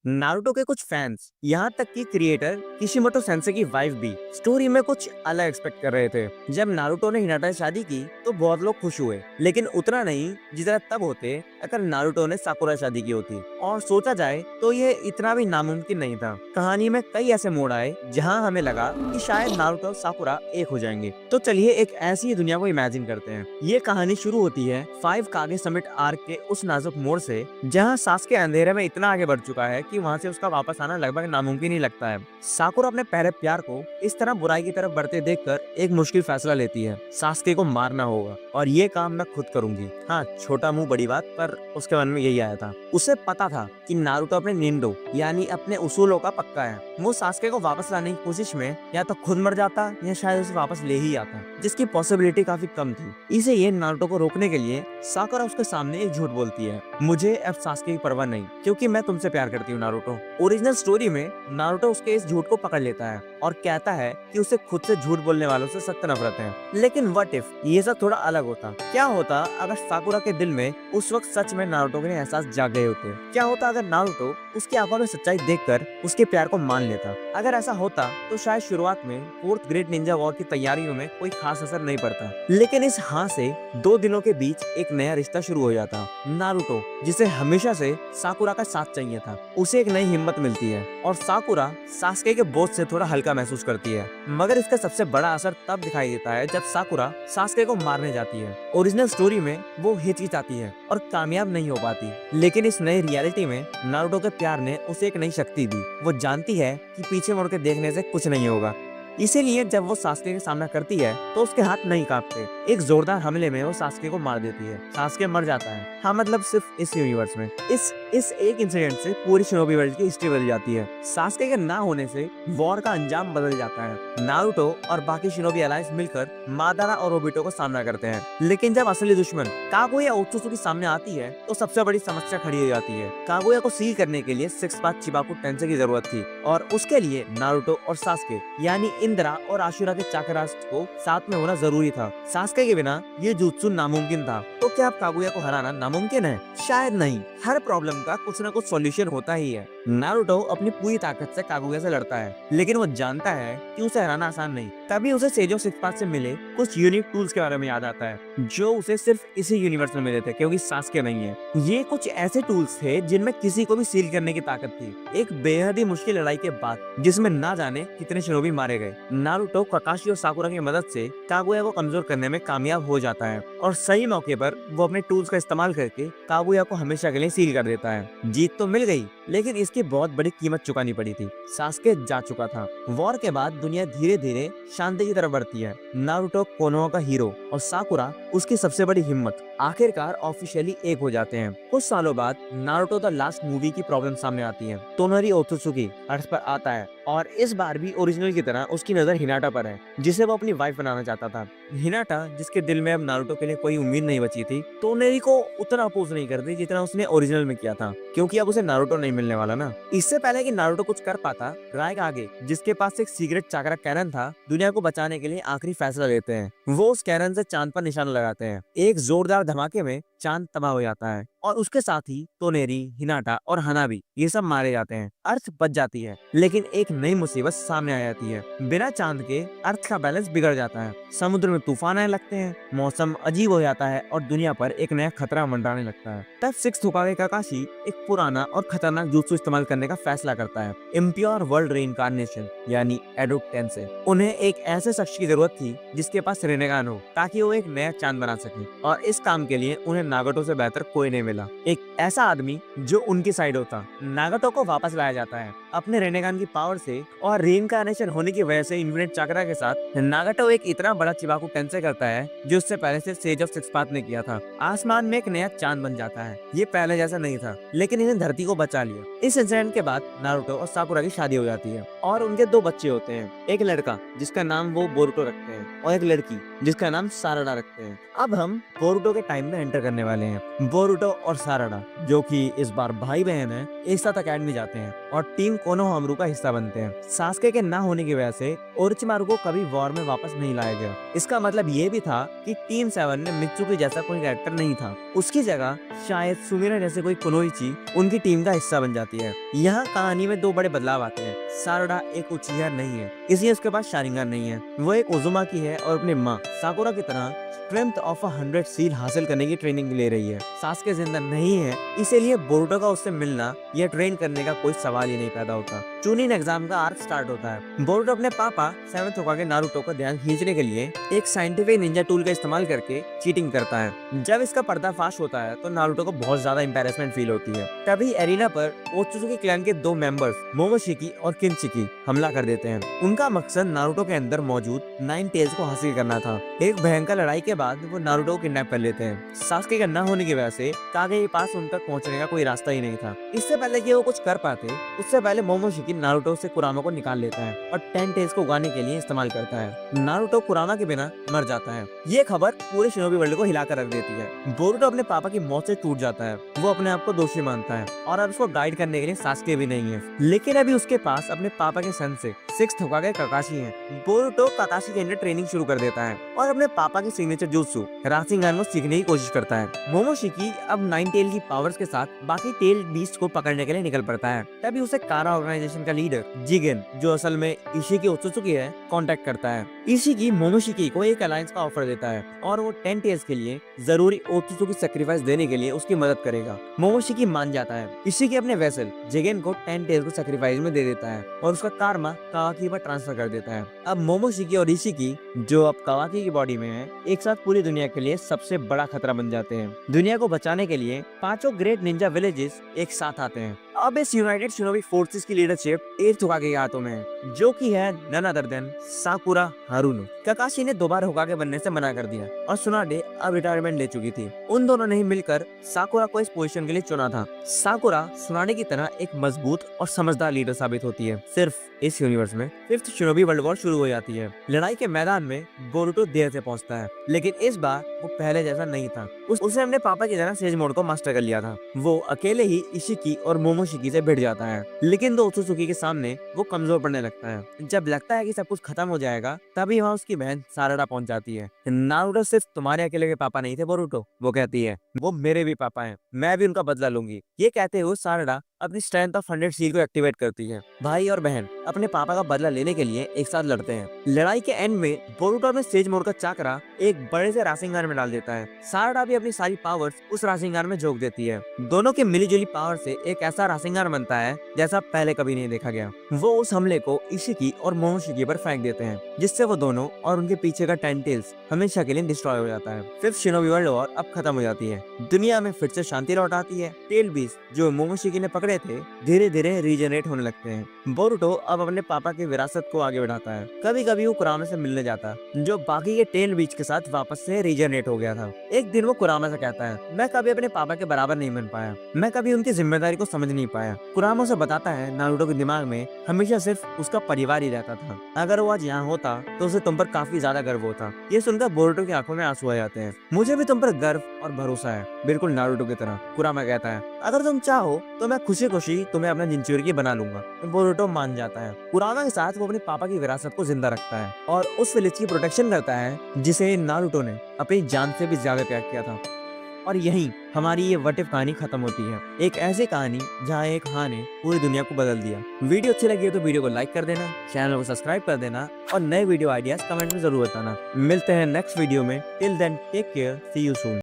Naruto के कुछ fans, यहाँ तक कि क्रिएटर किशिमोटो सेंसे की वाइफ भी स्टोरी में कुछ अलग एक्सपेक्ट कर रहे थे। जब नारुतो ने हिनाटा से शादी की तो बहुत लोग खुश हुए, लेकिन उतना नहीं जितना तब होते अगर नारुतो ने साकुरा से शादी की होती। और सोचा जाए तो ये इतना भी नामुमकिन नहीं था। कहानी में कई ऐसे मोड़ आए जहाँ हमें लगा कि शायद नारुतो और साकुरा एक हो जाएंगे। तो चलिए एक ऐसी दुनिया को इमेजिन करते हैं। ये कहानी शुरू होती है 5 कागे समिट आर्क के उस नाजुक मोड़ से जहाँ सास्के अंधेरे में इतना आगे बढ़ चुका है कि वहाँ से उसका वापस आना लगभग नामुमकिन ही लगता है। साकुरा अपने पहले प्यार को इस तरह बुराई की तरफ बढ़ते देखकर एक मुश्किल फैसला लेती है। सास्के को मारना होगा और ये काम मैं खुद करूंगी। हाँ, छोटा मुंह बड़ी बात, पर उसके मन में यही आया था। उसे पता था कि नारुतो अपने निंडो यानी अपने उसूलों का पक्का है। वो सास्के को वापस लाने की कोशिश में या तो खुद मर जाता या शायद उसे वापस ले ही आता, जिसकी पॉसिबिलिटी काफी कम थी। इसीलिए नारुतो को रोकने के लिए साकुरा उसके सामने एक झूठ बोलती है, मुझे अब सास्के की परवाह नहीं क्योंकि मैं तुमसे प्यार करती हूँ नारुतो। ओरिजिनल स्टोरी में नारुतो उसके इस झूठ को पकड़ लेता है और कहता है कि उसे खुद से झूठ बोलने वालों से सख्त नफरत है। लेकिन व्हाट इफ ये सब थोड़ा अलग होता? क्या होता अगर साकुरा के दिल में उस वक्त सच में नारुतो के लिए एहसास जाग गए होते? क्या होता अगर नारुतो उसकी आंखों में सच्चाई देखकर उसके प्यार को मान लेता? अगर ऐसा होता तो शायद शुरुआत में फोर्थ ग्रेट निंजा वॉर की तैयारियों में कोई खास असर नहीं पड़ता। लेकिन इस हाँ से 2 दिनों के बीच एक नया रिश्ता शुरू हो जाता। नारुतो, जिसे हमेशा से साकुरा का साथ चाहिए था, उसे एक नई हिम्मत मिलती है और साकुरा सास्के के बोझ से थोड़ा हल्का महसूस करती है। मगर इसका सबसे बड़ा असर तब दिखाई देता है जब साकुरा सास्के को मारने जाती है। ओरिजिनल स्टोरी में वो हिचकिचाती है और कामयाब नहीं हो पाती, लेकिन इस नई रियलिटी में नारुतो के प्यार ने उसे एक नई शक्ति दी। वो जानती है कि पीछे मुड़ के देखने से कुछ नहीं होगा। इसीलिए जब वो सास्के का सामना करती है तो उसके हाथ नहीं कांपते। एक जोरदार हमले में वो सास्के को मार देती है। सास्के मर जाता है। हाँ, मतलब सिर्फ इस यूनिवर्स में। इस एक इंसिडेंट से पूरी शिनोबी वर्ल्ड की हिस्ट्री बदल जाती है। सास्के के ना होने से वॉर का अंजाम बदल जाता है। नारुतो और बाकी शिनोबी अलायंस मिलकर मादारा और ओबिटो को सामना करते हैं। लेकिन जब असली दुश्मन कागुया ओत्सुत्सुकी सामने आती है तो सबसे बड़ी समस्या खड़ी हो जाती है। कागुया को सील करने के लिए 6 पाथ चिबाकू टेंसे की जरूरत थी और उसके लिए नारुतो और सास्के यानी इंद्रा और आशुरा के चाकराष्ट्र को साथ में होना जरूरी था। सास्के के बिना ये जुत्सु नामुमकिन था। तो क्या अब कागुया को हराना नामुमकिन है? शायद नहीं। हर प्रॉब्लम का कुछ न कुछ सॉल्यूशन होता ही है। नारुतो अपनी पूरी ताकत से कागुया से लड़ता है, लेकिन वो जानता है कि उसे हराना आसान नहीं। तभी उसे सेजो 6 पाथ से मिले कुछ यूनिक टूल्स के बारे में याद आता है जो उसे सिर्फ इसी यूनिवर्स में मिले थे क्योंकि सास्के नहीं है। ये कुछ ऐसे टूल्स थे जिनमें किसी को भी सील करने की ताकत थी। एक बेहद ही मुश्किल लड़ाई के बाद जिसमें ना जाने कितने शिनोबी मारे गए, नारुतो काकाशी और साकुरा की मदद से कागुया को कमजोर करने में कामयाब हो जाता है और सही मौके पर वो अपने टूल्स का इस्तेमाल करके कागुया को हमेशा के लिए सील कर देता है। जीत तो मिल गई, लेकिन इसकी बहुत बड़ी कीमत चुकानी पड़ी थी। सास्के जा चुका था। वॉर के बाद दुनिया धीरे धीरे शांति की तरफ बढ़ती है। नारुतो कोनोहा का हीरो और साकुरा उसकी सबसे बड़ी हिम्मत आखिरकार ऑफिशियली एक हो जाते हैं। कुछ सालों बाद नारुतो द लास्ट मूवी की प्रॉब्लम सामने आती है। तोनोरी ओत्सुत्सुकी अर्थ पर आता है और इस बार भी ओरिजिनल की तरह उसकी नजर हिनाटा पर है, जिसे वो अपनी वाइफ बनाना चाहता था। हिनाटा, जिसके दिल में अब नारुतो के लिए कोई उम्मीद नहीं बची थी, तोनेरी को उतना अपोज नहीं करती जितना उसने ओरिजिनल में किया था, क्योंकि अब उसे नारुतो नहीं मिलने वाला ना। इससे पहले कि नारुतो कुछ कर पाता, रायकागे, जिसके पास एक सीक्रेट चाकरा कैनन था, दुनिया को बचाने के लिए आखिरी फैसला लेते हैं। वो उस कैनन से चांद पर निशाना लगाते हैं। एक जोरदार धमाके में चांद तबाह हो जाता है और उसके साथ ही तोनेरी, हिनाटा और हनाबी ये सब मारे जाते हैं। अर्थ बच जाती है, लेकिन एक नई मुसीबत सामने आ जाती है। बिना चांद के अर्थ का बैलेंस बिगड़ जाता है। समुद्र में तूफान आने लगते हैं, मौसम अजीब हो जाता है और दुनिया पर एक नया खतरा मंडराने लगता है। तब 6 होकागे काकाशी एक पुराना और खतरनाक जुत्सु इस्तेमाल करने का फैसला करता है। इम्प्योर वर्ल्ड रीइंकार्नेशन यानी एडोप टेंसे। उन्हें एक ऐसे शख्स की जरूरत थी जिसके पास रेनेगान हो, ताकि वो एक नया चांद बना सके, और इस काम के लिए उन्हें नागोटो से बेहतर कोई नहीं मिला। एक ऐसा आदमी जो उनकी साइड होता। नागोटो को वापस लाया जाता है अपने रेनेगान की पावर से और रीइंकार्नेशन होने की वजह से इन्फिनिट चाकरा के साथ। नागोटो एक इतना बड़ा चिबाकू टेंसे करता है जो उससे पहले से सेज ऑफ 6 पाथ ने किया था। आसमान में एक नया चांद बन जाता है। ये पहले जैसा नहीं था, लेकिन इन्हें धरती को बचा लिया। इस इंसिडेंट के बाद नारुतो और साकुरा की शादी हो जाती है। और उनके 2 बच्चे होते हैं, एक लड़का जिसका नाम वो बोरुतो रखते हैं और एक लड़की जिसका नाम साराडा रखते हैं। अब हम बोरुतो के टाइम में एंटर करने वाले हैं। बोरुतो और साराडा जो कि इस बार भाई बहन है, एक साथ अकेडमी जाते हैं और टीम कोनोहामारू का हिस्सा बनते हैं। सास्के के ना होने की वजह से ओरोचिमारू को कभी वॉर में वापस नहीं लाया गया। इसका मतलब ये भी था कि टीम 7 में मित्सुकी जैसा कोई कैरेक्टर नहीं था, उसकी जगह शायद सुमिरा जैसे कोई कुनोइची उनकी टीम का हिस्सा बन जाती है। यहाँ कहानी में 2 बड़े बदलाव आते हैं। साराडा एक उचिहा नहीं है, इसलिए उसके पास शारिंगान नहीं है। वो एक उजुमाकी है और अपनी माँ साकुरा की तरह स्ट्रेंथ ऑफ 100 सील हासिल करने की ट्रेनिंग ले रही है। सास्के जिंदा नहीं है, इसीलिए बोरुतो का उससे मिलना या ट्रेन करने का कोई सवाल ही नहीं पैदा होता। चूनिन एग्जाम का आर्क स्टार्ट होता है। बोरुतो अपने पापा 7th होकागे नारुतो का ध्यान खींचने के लिए एक साइंटिफिक निंजा टूल का इस्तेमाल करके चीटिंग करता है। जब इसका पर्दाफाश होता है तो नारुतो को बहुत ज्यादा एम्बैरेसमेंट फील होती है। तभी एरिना पर ओत्सुजुकी क्लैन के 2 मेंबर्स मोमोशिकी और किनशिकी हमला कर देते हैं। उनका मकसद नारुतो के अंदर मौजूद 9 टेल्स को हासिल करना था। एक भयंकर लड़ाई के बाद वो नारुतो को किडनैप कर लेते हैं। सास्के का न होने की वजह से कागे के पास उन तक पहुंचने का कोई रास्ता ही नहीं था। इससे पहले कि वो कुछ कर पाते, उससे पहले मोमोशिकी नारुतो से कुरामा को निकाल लेता है और 10 टेल्स को उगाने के लिए इस्तेमाल करता है। नारुतो कुरामा के बिना मर जाता है। ये खबर पूरे शिनोबी वर्ल्ड को हिलाकर रख देती है। बोरुतो अपने पापा की मौत से टूट जाता है। वो अपने आप को दोषी मानता है और अब उसको गाइड करने के लिए सास्के भी नहीं है। लेकिन अभी उसके पास अपने पापा के सन से 6th होकागे काकाशी है। बोरुतो काकाशी के अंदर ट्रेनिंग शुरू कर देता है और अपने पापा की सिग्नेचर jutsu राशिंगान को सीखने की कोशिश करता है। मोमोशिकी अब 9 टेल की पावर्स के साथ बाकी टेल बीस्ट को पकड़ने के लिए निकल पड़ता है। तभी उसे कारा ऑर्गेनाइजेशन का लीडर जिगेन, जो असल में इशिकी ओत्सुजुकी है, कांटेक्ट करता है। इशिकी मोमोशिकी को एक अलायंस का ऑफर देता है और वो 10 टेल्स के लिए जरूरी ओत्सुजुकी सैक्रिफाइस देने के लिए उसकी मदद करेगा। मोमोशिकी मान जाता है। इशिकी अपने वेसल जिगेन को 10 टेल्स को सैक्रिफाइस में दे देता है और उसका कारमा कावाकी पर ट्रांसफर कर देता है। अब मोमोशिकी और इशिकी, जो अब कावाकी की बॉडी में है, एक साथ पूरी दुनिया के लिए सबसे बड़ा खतरा बन जाते हैं। दुनिया को बचाने के लिए 5 ग्रेट निंजा विलेजेस एक साथ आते हैं। अब इस यूनाइटेड शिनोबी फोर्सेस की लीडरशिप 8th होकागे के हाथों में है, जो कि है none other than Sakura Haruno. Kakashi ने दोबारा होकागे बनने से मना कर दिया और सुनाडे अब रिटायरमेंट ले चुकी थी। उन दोनों ने ही मिलकर साकुरा को इस पोजीशन के लिए चुना था। साकुरा सुनाडे की तरह एक मजबूत और समझदार लीडर साबित होती है। सिर्फ इस यूनिवर्स में 5th शिनोबी वर्ल्ड वॉर शुरू हो जाती है। लड़ाई के मैदान में बोरुतो देर से पहुंचता है, लेकिन इस बार वो पहले जैसा नहीं था। उसने अपने पापा की तरह सेज मोड को मास्टर कर लिया था। वो अकेले ही इशिकी और मोमोशिकी से भिड़ जाता है, लेकिन दो ओत्सुजुकी के सामने वो कमजोर पड़ने लगता है। जब लगता है कि सब कुछ खत्म हो जाएगा, तभी वहाँ उसकी बहन साराडा पहुंच जाती है। नारुतो सिर्फ तुम्हारे अकेले के पापा नहीं थे बोरुतो, वो कहती है, वो मेरे भी पापा हैं, मैं भी उनका बदला लूंगी। ये कहते हुए साराडा अपनी स्ट्रेंथ ऑफ 100 सील को एक्टिवेट करती है। भाई और बहन अपने पापा का बदला लेने के लिए एक साथ लड़ते हैं। लड़ाई के एंड में बोरुतो अपने सेज मोड का चाकरा एक बड़े से राशिंगान में डाल देता है। साराडा भी अपनी सारी पावर्स उस राशिंगान में झोंक देती है। दोनों की मिलीजुली पावर से एक ऐसा राशिंगान बनता है जैसा पहले कभी नहीं देखा गया। वो उस हमले को इशिकी और मोमोशिकी पर फेंक देते हैं, जिससे वो दोनों और उनके पीछे का 10 टेल्स हमेशा के लिए डिस्ट्रॉय हो जाता है। 5th शिनोबी वर्ल्ड वॉर अब खत्म हो जाती है। दुनिया में फिर से शांति लौट आती है। टेल बीस्ट जो मोमोशिकी ने पकड़े थे धीरे धीरे रीजनरेट होने लगते हैं। बोरुतो अब अपने पापा की विरासत को आगे बढ़ाता है। कभी कभी वो कुरामा से मिलने जाता, जो बाकी के टेल बीच के साथ वापस से रीजनरेट हो गया था। एक दिन वो कुरामा से कहता है, मैं कभी अपने पापा के बराबर नहीं बन पाया, मैं कभी उनकी जिम्मेदारी को समझ नहीं पाया। कुरामा से बताता है नारुतो के दिमाग में हमेशा सिर्फ उसका परिवार ही रहता था। अगर वो आज यहाँ होता तो उसे तुम पर काफी ज्यादा गर्व होता। ये सुनकर बोरुतो की आंखों में आंसू आ जाते हैं। मुझे भी तुम पर गर्व और भरोसा है, बिल्कुल नारुतो की तरह। कुरामा कहता है, अगर तुम चाहो तो मैं खुशी खुशी तुम्हें अपना जिंचुरिकी बना लूंगा। बोरुतो मान जाता है। कुरामा के साथ वो अपने पापा की विरासत को जिंदा रखता है और उस विलेज की प्रोटेक्शन करता है जिसे नारुतो ने अपनी जान से भी ज्यादा प्यार किया था। और यहीं हमारी ये व्हाट इफ कहानी खत्म होती है। एक ऐसी कहानी जहाँ एक हाँ ने पूरी दुनिया को बदल दिया। वीडियो अच्छी लगी हो तो वीडियो को लाइक कर देना, चैनल को सब्सक्राइब कर देना और नए वीडियो आइडियाज कमेंट में जरूर बताना। मिलते हैं नेक्स्ट वीडियो में। Till then take care, see you soon.